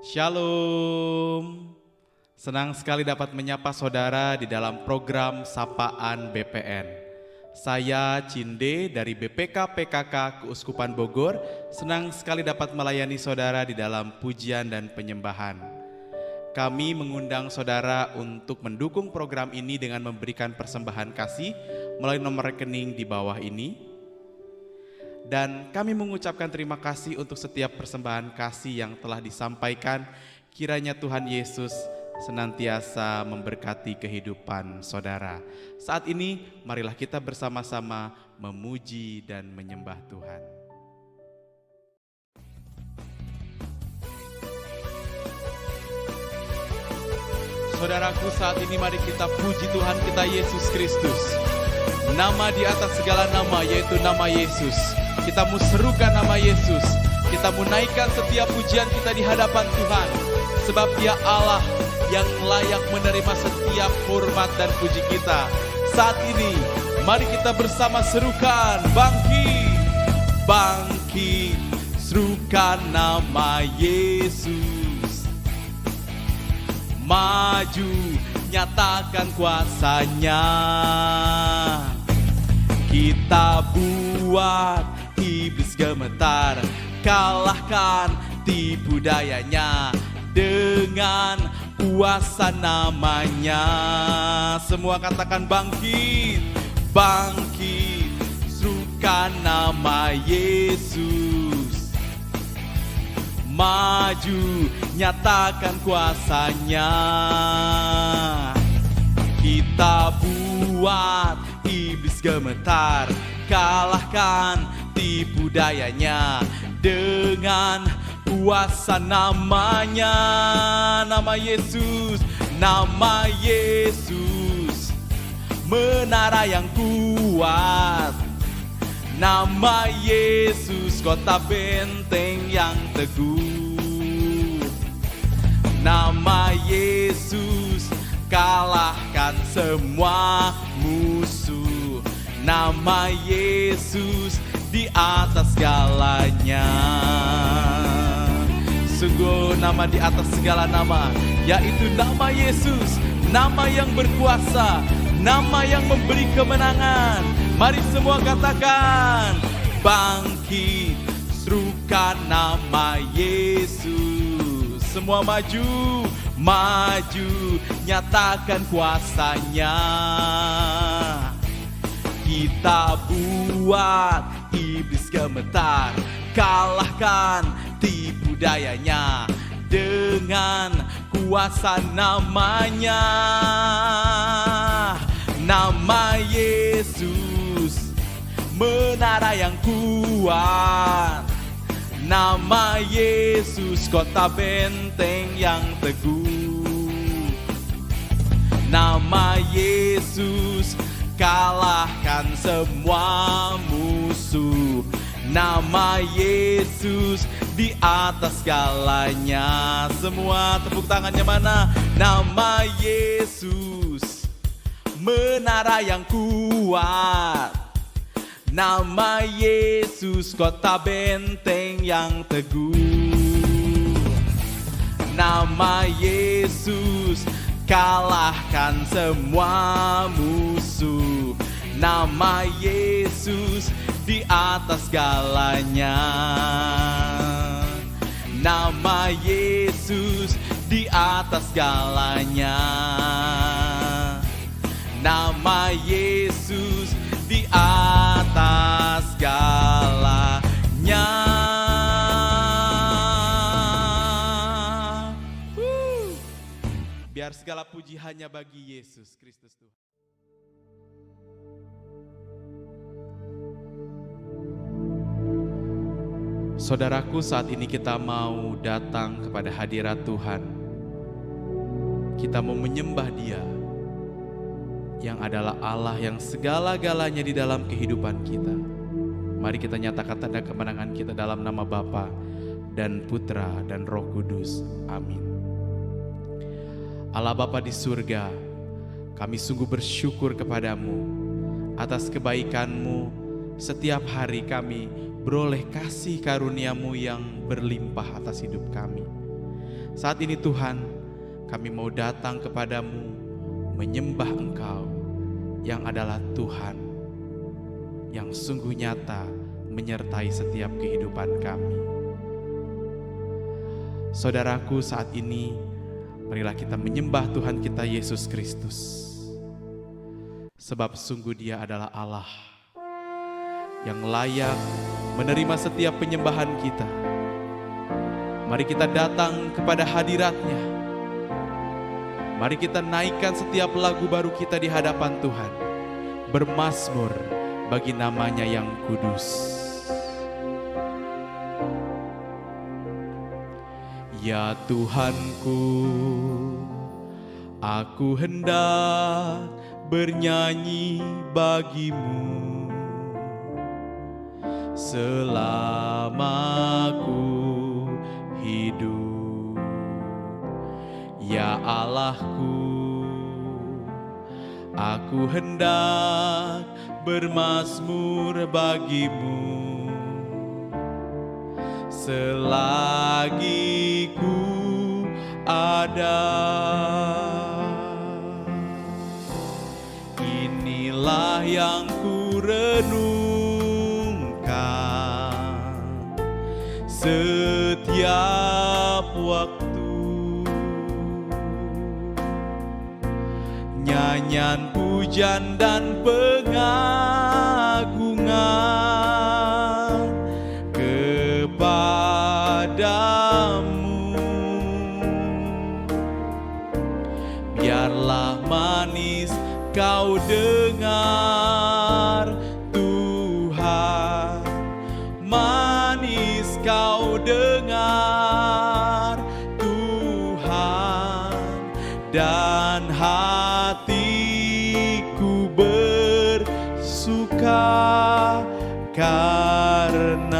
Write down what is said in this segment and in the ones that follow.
Shalom. Senang sekali dapat menyapa saudara di dalam program Sapaan BPN. Saya Cinde dari BPK PKK Keuskupan Bogor, senang sekali dapat melayani saudara di dalam pujian dan penyembahan. Kami mengundang saudara untuk mendukung program ini dengan memberikan persembahan kasih melalui nomor rekening di bawah ini. Dan kami mengucapkan terima kasih untuk setiap persembahan kasih yang telah disampaikan. Kiranya Tuhan Yesus senantiasa memberkati kehidupan saudara. Saat ini marilah kita bersama-sama memuji dan menyembah Tuhan. Saudaraku, saat ini mari kita puji Tuhan kita Yesus Kristus. Nama di atas segala nama, yaitu nama Yesus. Kita mau serukan nama Yesus. Kita mau naikkan setiap pujian kita di hadapan Tuhan. Sebab Dia Allah yang layak menerima setiap hormat dan puji kita. Saat ini, mari kita bersama serukan. Bangkit, bangkit, serukan nama Yesus. Maju, nyatakan kuasanya. Kita buat iblis gemetar, kalahkan tipu dayanya dengan kuasa namanya. Semua katakan bangkit, bangkit, serukan nama Yesus. Maju, nyatakan kuasanya. Kita buat iblis gemetar, kalahkan tipu dayanya dengan kuasa namanya. Nama Yesus, nama Yesus, menara yang kuat. Nama Yesus, kota benteng yang teguh. Nama Yesus, kalahkan semua musuh. Nama Yesus di atas segalanya. Sungguh nama di atas segala nama, yaitu nama Yesus. Nama yang berkuasa, nama yang memberi kemenangan. Mari semua katakan, bangkit, serukan nama Yesus. Semua maju, maju, nyatakan kuasanya. Kita buat iblis gemetar, kalahkan tipu dayanya dengan kuasa namanya. Nama Yesus, menara yang kuat. Nama Yesus, kota benteng yang teguh. Nama Yesus, kalahkan semua musuh. Nama Yesus di atas segalanya. Semua tepuk tangannya mana? Nama Yesus, menara yang kuat. Nama Yesus, kota benteng yang teguh. Nama Yesus, kalahkan semua musuh. Nama Yesus di atas segalanya. Nama Yesus di atas segalanya. Nama Yesus di atas segalanya. Biar segala puji hanya bagi Yesus Kristus Tuhan. Saudaraku, saat ini kita mau datang kepada hadirat Tuhan. Kita mau menyembah Dia yang adalah Allah yang segala-galanya di dalam kehidupan kita. Mari kita nyatakan tanda kemenangan kita dalam nama Bapa dan Putra dan Roh Kudus. Amin. Allah Bapa di surga, kami sungguh bersyukur kepadamu atas kebaikan-Mu. Setiap hari kami beroleh kasih karunia-Mu yang berlimpah atas hidup kami. Saat ini Tuhan, kami mau datang kepadamu, menyembah Engkau yang adalah Tuhan, yang sungguh nyata menyertai setiap kehidupan kami. Saudaraku, saat ini marilah kita menyembah Tuhan kita Yesus Kristus. Sebab sungguh Dia adalah Allah yang layak menerima setiap penyembahan kita. Mari kita datang kepada hadirat-Nya. Mari kita naikkan setiap lagu baru kita di hadapan Tuhan, bermazmur bagi nama-Nya yang kudus. Ya Tuhanku, aku hendak bernyanyi bagimu selama aku hidup. Ya Allahku, aku hendak bermazmur bagimu selagi ku ada. Inilah yang ku renungkan setiap waktu, nyanyian pujian dan pengagungan kepadamu. Biarlah manis kau dengar Tuhan, manis kau dengar Tuhan, dan hatiku bersuka karenamu.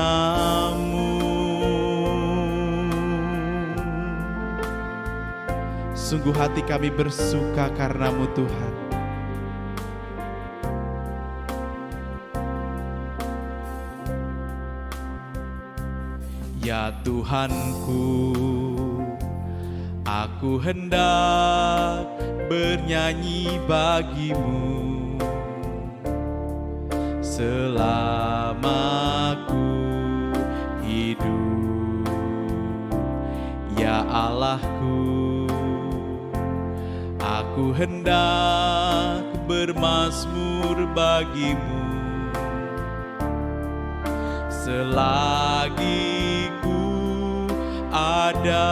Sungguh hati kami bersuka karenamu Tuhan. Ya Tuhanku, aku hendak bernyanyi bagimu selama aku hidup. Ya Allahku, aku hendak bermazmur bagimu selagi ada.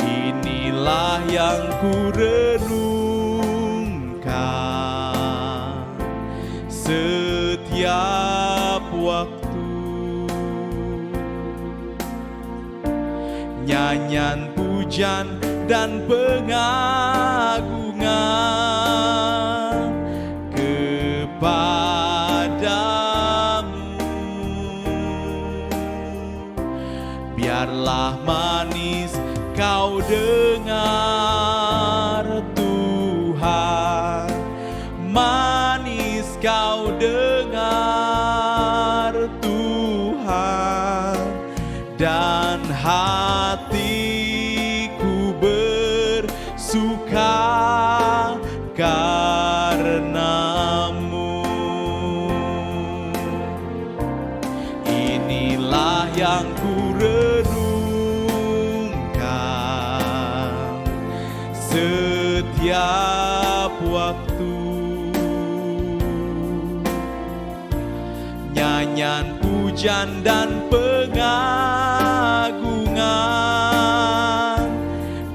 Inilah yang ku renungkan setiap waktu, nyanyian pujian dan pengagungan kepadamu. Biarlah manis kau dengar Tuhan, manis kau dengar Tuhan, dan hatiku bersuka karenamu. Inilah yang ku renungkan setiap waktu, nyanyian pujian dan pengagungan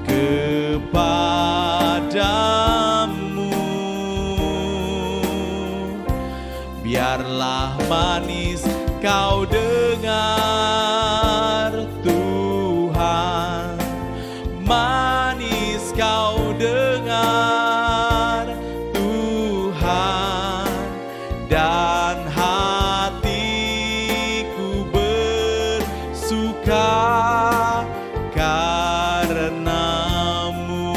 kepadamu. Biarlah manis kau dengar Tuhan, manis kau dengar Tuhan, dan hatiku bersuka karenamu,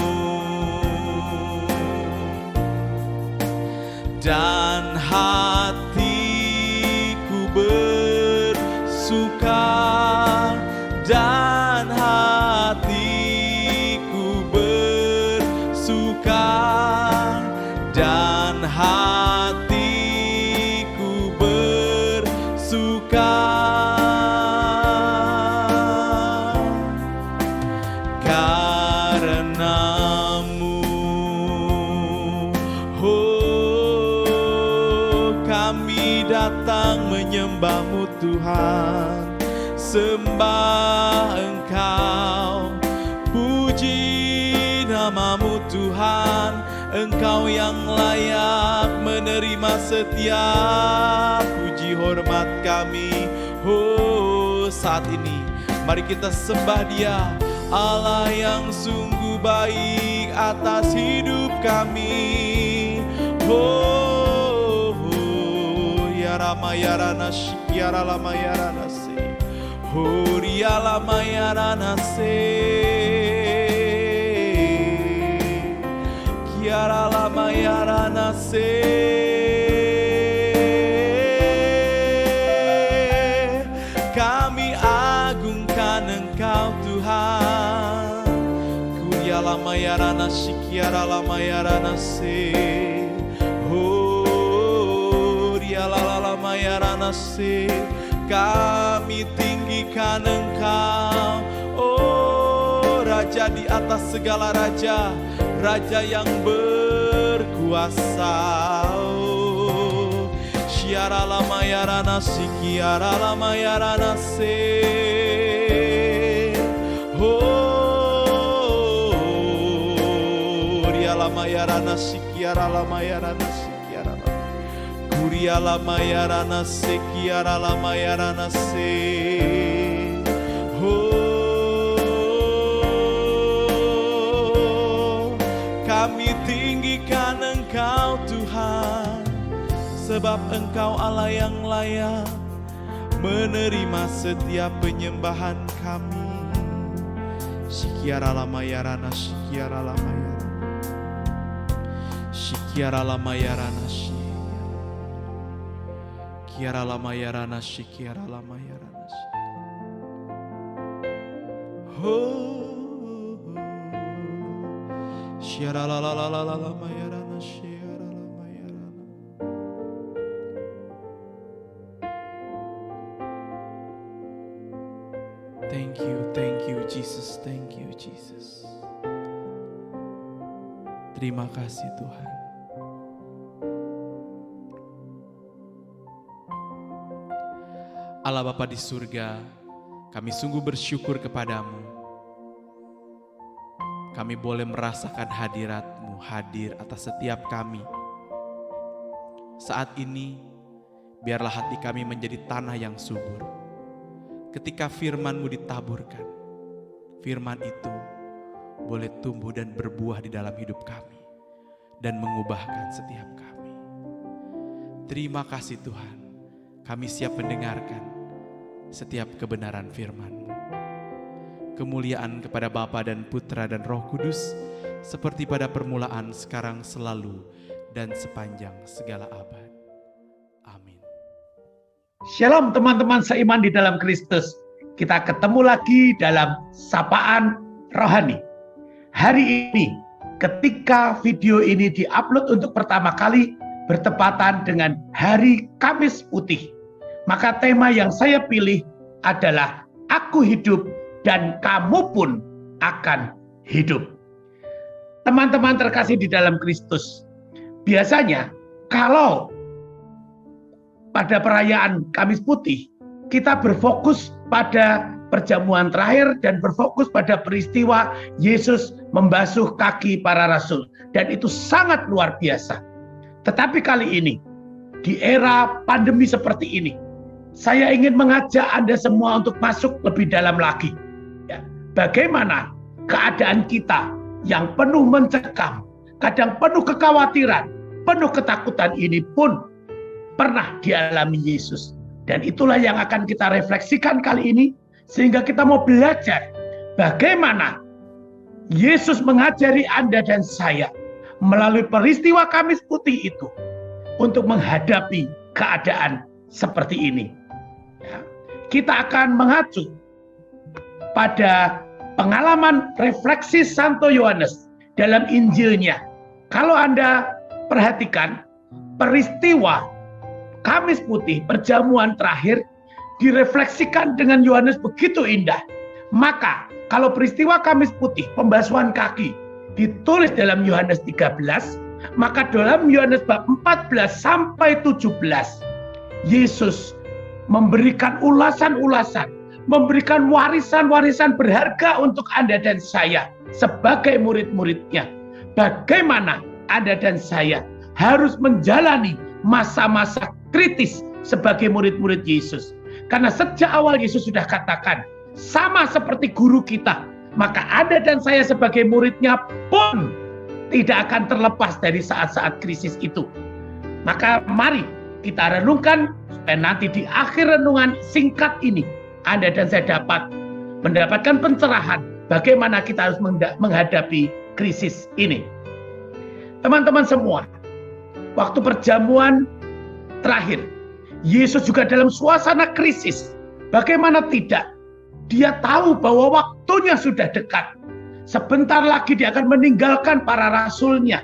dan hatiku bersuka suka karenamu. Oh, kami datang menyembah-Mu Tuhan, sembah Engkau, puji nama-Mu Tuhan. Engkau yang layak menerima setiap puji hormat kami. Oh, saat ini mari kita sembah Dia, Allah yang sungguh baik atas hidup kami. Oh, ya Rama ya Ranash, ya Rama ya Ranase, oh ya Lama ya Ranase, ya Lama ya Ranase. Kami agungkan Engkau Tuhan. Kuria Lama ya Ranase, Kiara Lama ya Ranase, oh Ria Lama ya Ranase. Kami tinggikan Engkau, oh Raja di atas segala raja, Raja yang berkuasa. Oh, Syiara Lama ya Ranase, Kiara Lama ya Ranase. Oh, Ria Lama ya Ranase, Kiara Lama ya Ranase, Kiara Lama. Kuria Lama ya Ranase, Kiara Lama ya Ranase. Kami tinggikan Engkau Tuhan, sebab Engkau Allah yang layak menerima setiap penyembahan kami. Shikiara Lama ya Rana, Shikiara Lama ya Rana, Shikiara Lama ya Rana, Shikiara Lama ya Rana, Shikiara Lama ya Rana. Shiara la la la la la la mayarana, shiara la mayarana. Thank you Jesus, thank you Jesus. Terima kasih Tuhan. Allah Bapa di surga, kami sungguh bersyukur kepadamu. Kami boleh merasakan hadirat-Mu hadir atas setiap kami. Saat ini, biarlah hati kami menjadi tanah yang subur. Ketika firman-Mu ditaburkan, firman itu boleh tumbuh dan berbuah di dalam hidup kami dan mengubahkan setiap kami. Terima kasih Tuhan, kami siap mendengarkan setiap kebenaran firman-Mu. Kemuliaan kepada Bapa dan Putra dan Roh Kudus, seperti pada permulaan, sekarang, selalu, dan sepanjang segala abad. Amin. Shalom teman-teman seiman di dalam Kristus. Kita ketemu lagi dalam Sapaan Rohani. Hari ini, ketika video ini diupload untuk pertama kali, bertepatan dengan Hari Kamis Putih. Maka tema yang saya pilih adalah Aku Hidup dan kamu pun akan hidup. Teman-teman terkasih di dalam Kristus, biasanya kalau pada perayaan Kamis Putih, kita berfokus pada perjamuan terakhir dan berfokus pada peristiwa Yesus membasuh kaki para rasul. Dan itu sangat luar biasa. Tetapi kali ini, di era pandemi seperti ini, saya ingin mengajak Anda semua untuk masuk lebih dalam lagi. Bagaimana keadaan kita yang penuh mencekam, kadang penuh kekhawatiran, penuh ketakutan ini pun pernah dialami Yesus. Dan itulah yang akan kita refleksikan kali ini, sehingga kita mau belajar bagaimana Yesus mengajari Anda dan saya melalui peristiwa Kamis Putih itu untuk menghadapi keadaan seperti ini. Kita akan mengacu pada pengalaman refleksi Santo Yohanes dalam Injilnya. Kalau Anda perhatikan peristiwa Kamis Putih, perjamuan terakhir, direfleksikan dengan Yohanes begitu indah. Maka kalau peristiwa Kamis Putih, pembasuhan kaki, ditulis dalam Yohanes 13, maka dalam Yohanes bab 14 sampai 17, Yesus memberikan ulasan-ulasan, memberikan warisan-warisan berharga untuk Anda dan saya sebagai murid-muridnya. Bagaimana Anda dan saya harus menjalani masa-masa kritis sebagai murid-murid Yesus. Karena sejak awal Yesus sudah katakan, sama seperti guru kita, maka Anda dan saya sebagai muridnya pun tidak akan terlepas dari saat-saat krisis itu. Maka mari kita renungkan supaya nanti di akhir renungan singkat ini Anda dan saya dapat mendapatkan pencerahan bagaimana kita harus menghadapi krisis ini. Teman-teman semua, waktu perjamuan terakhir, Yesus juga dalam suasana krisis. Bagaimana tidak? Dia tahu bahwa waktunya sudah dekat. Sebentar lagi dia akan meninggalkan para rasulnya.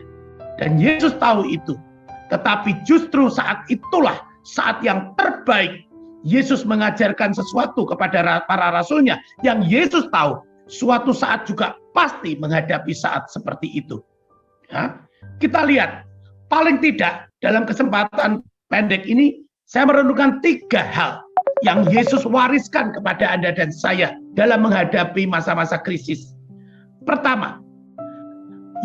Dan Yesus tahu itu. Tetapi justru saat itulah saat yang terbaik. Yesus mengajarkan sesuatu kepada para rasulnya yang Yesus tahu suatu saat juga pasti menghadapi saat seperti itu. Ya, kita lihat, paling tidak dalam kesempatan pendek ini saya merenungkan 3 hal yang Yesus wariskan kepada Anda dan saya dalam menghadapi masa-masa krisis. Pertama,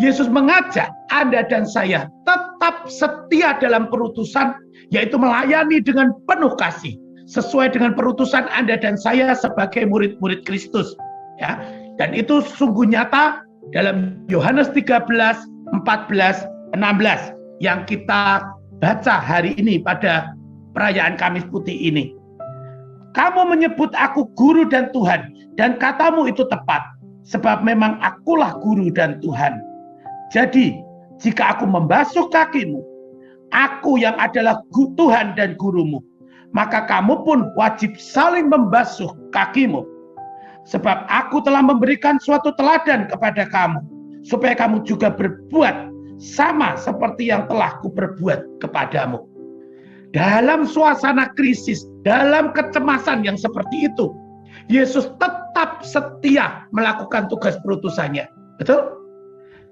Yesus mengajak Anda dan saya tetap setia dalam perutusan, yaitu melayani dengan penuh kasih, sesuai dengan perutusan Anda dan saya sebagai murid-murid Kristus. Ya, dan itu sungguh nyata dalam Yohanes 13, 14, 16 yang kita baca hari ini pada perayaan Kamis Putih ini. Kamu menyebut aku guru dan Tuhan, dan katamu itu tepat, sebab memang akulah guru dan Tuhan. Jadi, jika aku membasuh kakimu, aku yang adalah Tuhan dan gurumu, maka kamu pun wajib saling membasuh kakimu. Sebab aku telah memberikan suatu teladan kepada kamu, supaya kamu juga berbuat sama seperti yang telah kuperbuat kepadamu. Dalam suasana krisis, dalam kecemasan yang seperti itu, Yesus tetap setia melakukan tugas perutusannya. Betul?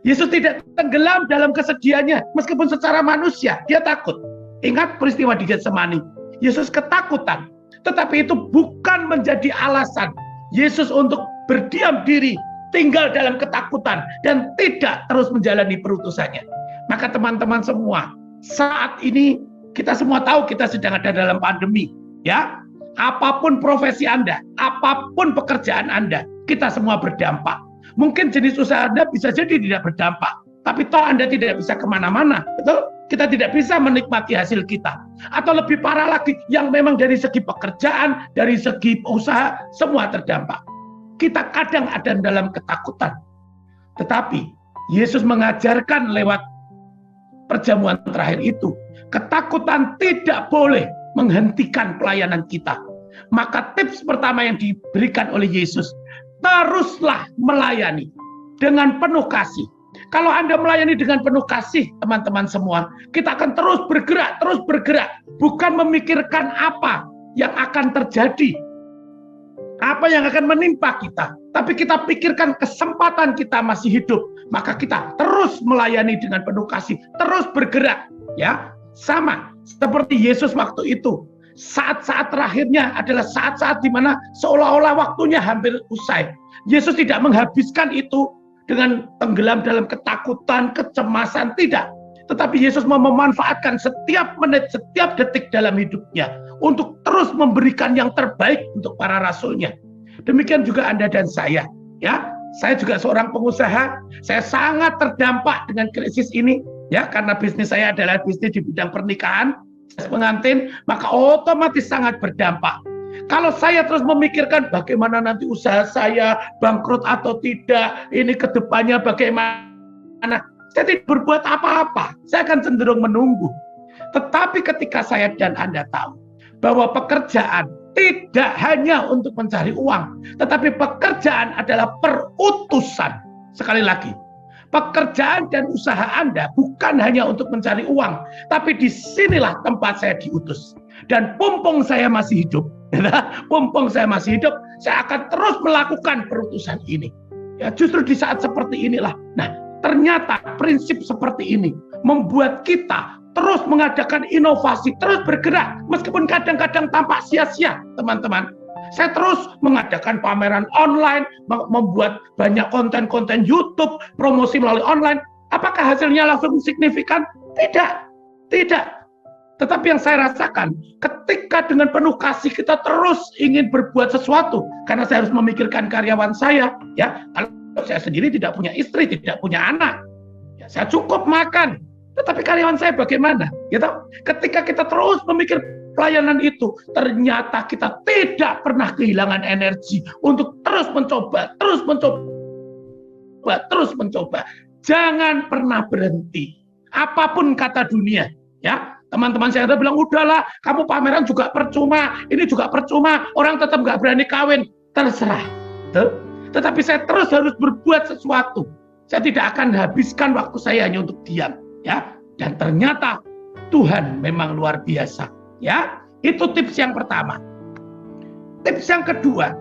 Yesus tidak tenggelam dalam kesedihannya, meskipun secara manusia dia takut. Ingat peristiwa di Getsemani, Yesus ketakutan, tetapi itu bukan menjadi alasan Yesus untuk berdiam diri, tinggal dalam ketakutan, dan tidak terus menjalani perutusannya. Maka teman-teman semua, saat ini kita semua tahu kita sedang ada dalam pandemi, ya. Apapun profesi Anda, apapun pekerjaan Anda, kita semua berdampak. Mungkin jenis usaha Anda bisa jadi tidak berdampak, tapi toh Anda tidak bisa kemana-mana, betul? Kita tidak bisa menikmati hasil kita. Atau lebih parah lagi, yang memang dari segi pekerjaan, dari segi usaha, semua terdampak. Kita kadang ada dalam ketakutan. Tetapi Yesus mengajarkan lewat perjamuan terakhir itu, ketakutan tidak boleh menghentikan pelayanan kita. Maka tips pertama yang diberikan oleh Yesus, teruslah melayani dengan penuh kasih. Kalau Anda melayani dengan penuh kasih, teman-teman semua, kita akan terus bergerak, bukan memikirkan apa yang akan terjadi, apa yang akan menimpa kita, tapi kita pikirkan kesempatan kita masih hidup, maka kita terus melayani dengan penuh kasih, terus bergerak, ya. Sama seperti Yesus waktu itu, saat-saat terakhirnya adalah saat-saat di mana seolah-olah waktunya hampir usai. Yesus tidak menghabiskan itu dengan tenggelam dalam ketakutan, kecemasan, tidak. Tetapi Yesus mau memanfaatkan setiap menit, setiap detik dalam hidupnya untuk terus memberikan yang terbaik untuk para rasulnya. Demikian juga Anda dan saya, ya. Saya juga seorang pengusaha, saya sangat terdampak dengan krisis ini, ya, karena bisnis saya adalah bisnis di bidang pernikahan, pengantin, maka otomatis sangat berdampak. Kalau saya terus memikirkan bagaimana nanti usaha saya bangkrut atau tidak, ini kedepannya bagaimana, saya tidak berbuat apa-apa, saya akan cenderung menunggu. Tetapi ketika saya dan Anda tahu bahwa pekerjaan tidak hanya untuk mencari uang, tetapi pekerjaan adalah perutusan. Sekali lagi, Pekerjaan dan usaha Anda bukan hanya untuk mencari uang, tapi disinilah tempat saya diutus. Dan mumpung saya masih hidup, saya akan terus melakukan perutusan ini. Ya, justru di saat seperti inilah. Nah, ternyata prinsip seperti ini membuat kita terus mengadakan inovasi, terus bergerak, meskipun kadang-kadang tampak sia-sia, teman-teman. Saya terus mengadakan pameran online, membuat banyak konten-konten YouTube, promosi melalui online. Apakah hasilnya langsung signifikan? Tidak. Tetapi yang saya rasakan, ketika dengan penuh kasih kita terus ingin berbuat sesuatu, karena saya harus memikirkan karyawan saya, ya. Kalau saya sendiri tidak punya istri, tidak punya anak, ya, saya cukup makan. Tetapi karyawan saya bagaimana? Gitu. Ketika kita terus memikir pelayanan itu, ternyata kita tidak pernah kehilangan energi untuk terus mencoba. Jangan pernah berhenti. Apapun kata dunia, ya. Teman-teman saya bilang, udahlah, kamu pameran juga percuma, ini juga percuma, orang tetap nggak berani kawin. Terserah. Tetapi saya terus harus berbuat sesuatu. Saya tidak akan habiskan waktu saya hanya untuk diam, ya. Dan ternyata Tuhan memang luar biasa, ya. Itu tips yang pertama. Tips yang kedua,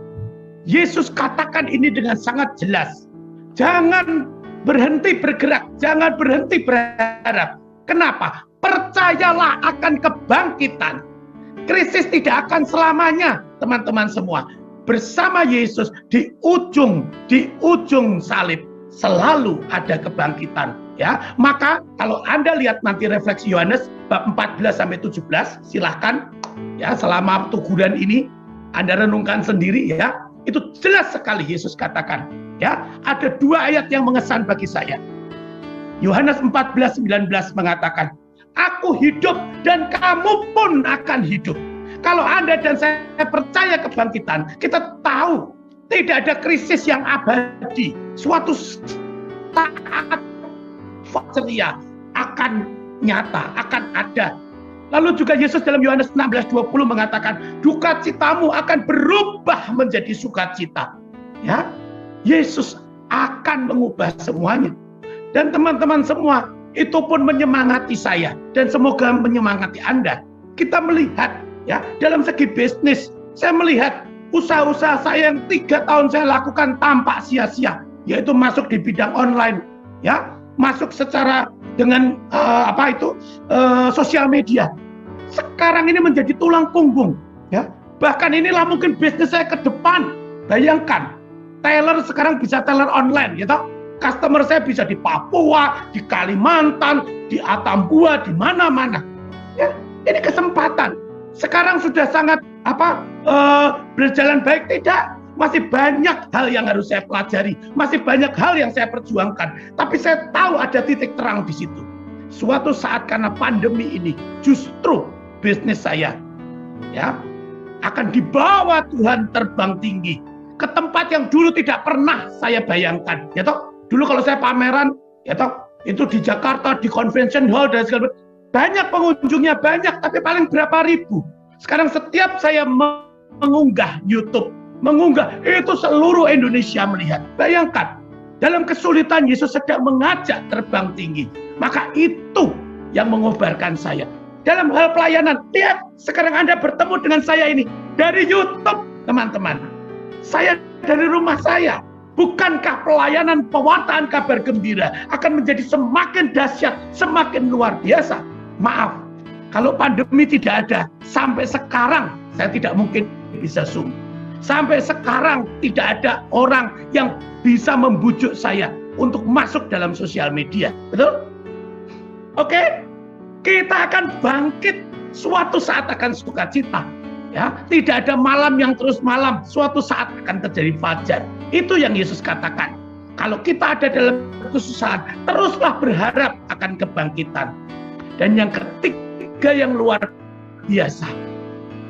Yesus katakan ini dengan sangat jelas. Jangan berhenti bergerak, jangan berhenti berharap. Kenapa? Percayalah akan kebangkitan. Krisis tidak akan selamanya, teman-teman semua. Bersama Yesus di ujung salib selalu ada kebangkitan, ya. Maka kalau Anda lihat nanti refleksi Yohanes bab 14 sampai 17, silahkan, ya, selama teguran ini Anda renungkan sendiri, ya. Itu jelas sekali Yesus katakan, ya. Ada dua ayat yang mengesan bagi saya. Yohanes 14:19 mengatakan, aku hidup dan kamu pun akan hidup. Kalau Anda dan saya percaya kebangkitan, kita tahu tidak ada krisis yang abadi. Suatu saat ceria akan nyata, akan ada. Lalu juga Yesus dalam Yohanes 16:20 mengatakan, duka citamu akan berubah menjadi sukacita. Ya, Yesus akan mengubah semuanya. Dan teman-teman semua, itu pun menyemangati saya dan semoga menyemangati Anda. Kita melihat, ya, dalam segi bisnis, saya melihat usaha-usaha saya yang 3 tahun saya lakukan tampak sia-sia, yaitu masuk di bidang online, ya, masuk secara dengan sosial media. Sekarang ini menjadi tulang punggung, ya. Bahkan inilah mungkin bisnis saya ke depan. Bayangkan, teller sekarang bisa teller online, gitu. Customer saya bisa di Papua, di Kalimantan, di Atambua, di mana-mana. Ya, ini kesempatan. Sekarang sudah sangat berjalan baik, tidak? Masih banyak hal yang harus saya pelajari, masih banyak hal yang saya perjuangkan. Tapi saya tahu ada titik terang di situ. Suatu saat karena pandemi ini, justru bisnis saya, ya, akan dibawa Tuhan terbang tinggi ke tempat yang dulu tidak pernah saya bayangkan, ya toh. Dulu kalau saya pameran, ya toh, itu di Jakarta, di convention hall dan segala macam, banyak pengunjungnya, banyak, tapi paling berapa ribu. Sekarang setiap saya mengunggah YouTube, itu seluruh Indonesia melihat. Bayangkan, dalam kesulitan Yesus sedang mengajak terbang tinggi. Maka itu yang mengobarkan saya. Dalam hal pelayanan, lihat, sekarang Anda bertemu dengan saya ini dari YouTube, teman-teman. Saya dari rumah saya. Bukankah pelayanan pewartaan kabar gembira akan menjadi semakin dahsyat, semakin luar biasa? Maaf, kalau pandemi tidak ada, sampai sekarang saya tidak mungkin bisa Zoom. Sampai sekarang tidak ada orang yang bisa membujuk saya untuk masuk dalam sosial media. Betul? Oke? Kita akan bangkit, suatu saat akan sukacita. Ya, tidak ada malam yang terus malam, suatu saat akan terjadi fajar. Itu yang Yesus katakan. Kalau kita ada dalam kesusahan, teruslah berharap akan kebangkitan. Dan yang ketiga yang luar biasa,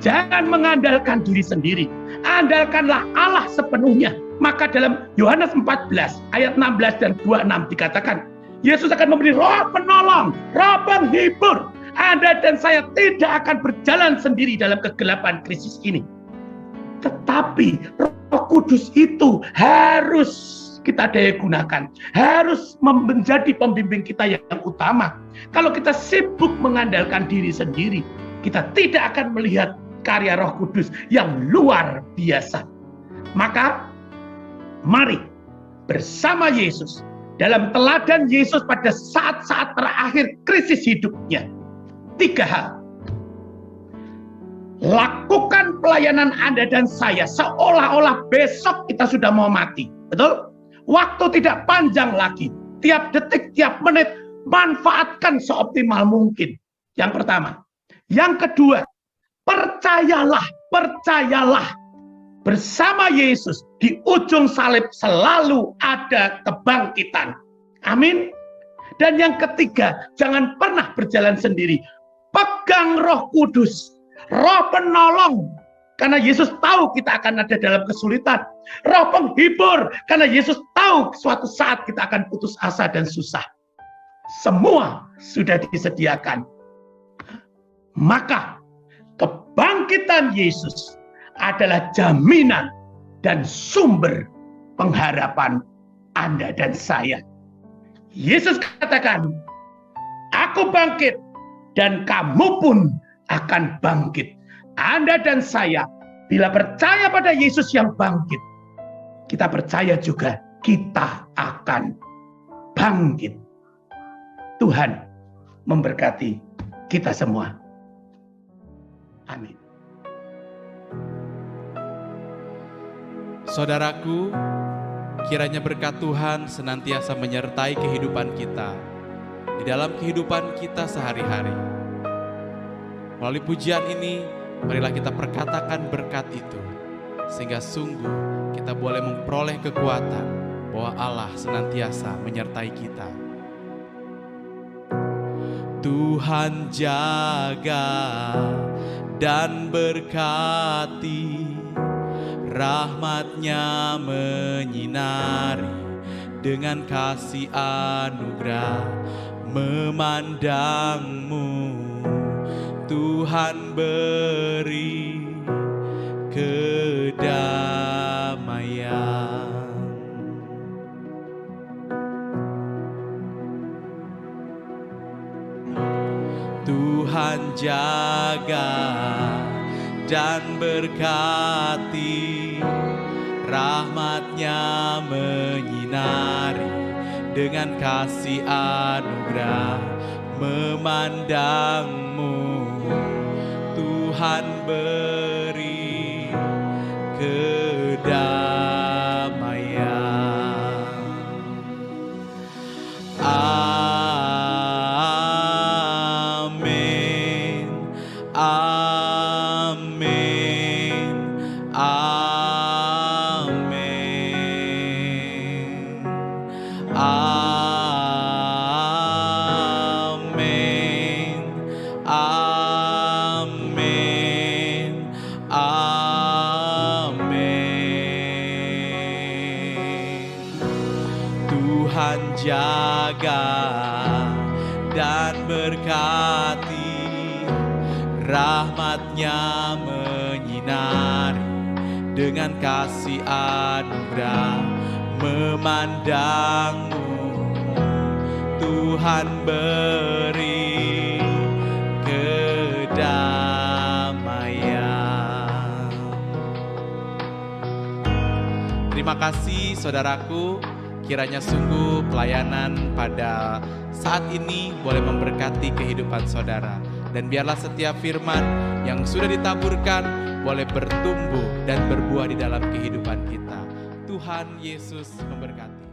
jangan mengandalkan diri sendiri, andalkanlah Allah sepenuhnya. Maka dalam Yohanes 14 ayat 16 dan 26 dikatakan, Yesus akan memberi roh penolong, roh penghibur. Anda dan saya tidak akan berjalan sendiri dalam kegelapan krisis ini. Tetapi Roh Kudus itu harus kita daya gunakan, harus menjadi pembimbing kita yang utama. Kalau kita sibuk mengandalkan diri sendiri, kita tidak akan melihat karya Roh Kudus yang luar biasa. Maka mari bersama Yesus, dalam teladan Yesus pada saat-saat terakhir krisis hidupnya, 3 hal. Lakukan pelayanan Anda dan saya seolah-olah besok kita sudah mau mati. Betul? Waktu tidak panjang lagi. Tiap detik, tiap menit, manfaatkan seoptimal mungkin. Yang pertama. Yang kedua, percayalah. Bersama Yesus di ujung salib selalu ada kebangkitan. Amin. Dan yang ketiga, jangan pernah berjalan sendiri. Pegang Roh Kudus. Roh penolong, karena Yesus tahu kita akan ada dalam kesulitan. Roh penghibur, karena Yesus tahu suatu saat kita akan putus asa dan susah. Semua sudah disediakan. Maka kebangkitan Yesus adalah jaminan dan sumber pengharapan Anda dan saya. Yesus katakan, aku bangkit dan kamu pun akan bangkit. Anda dan saya, bila percaya pada Yesus yang bangkit, kita percaya juga kita akan bangkit. Tuhan memberkati kita semua. Amin. Saudaraku, kiranya berkat Tuhan senantiasa menyertai kehidupan kita, di dalam kehidupan kita sehari-hari. Melalui pujian ini, marilah kita perkatakan berkat itu, sehingga sungguh kita boleh memperoleh kekuatan bahwa Allah senantiasa menyertai kita. Tuhan jaga dan berkati, rahmat-Nya menyinari, dengan kasih anugerah memandangmu. Tuhan beri kedamaian. Tuhan jaga dan berkati, rahmat-Nya menyinari, dengan kasih anugerah memandangmu. Tuhan beri kedamaian. Amin. Amin. Amin. Amin. Amin. Amin. Tuhan jaga dan berkati, rahmat-Nya menyinari, dengan kasih anugerah memandangmu. Tuhan beri kedamaian. Terima kasih saudaraku, kiranya sungguh pelayanan pada saat ini boleh memberkati kehidupan saudara. Dan biarlah setiap firman yang sudah ditaburkan boleh bertumbuh dan berbuah di dalam kehidupan kita. Tuhan Yesus memberkati.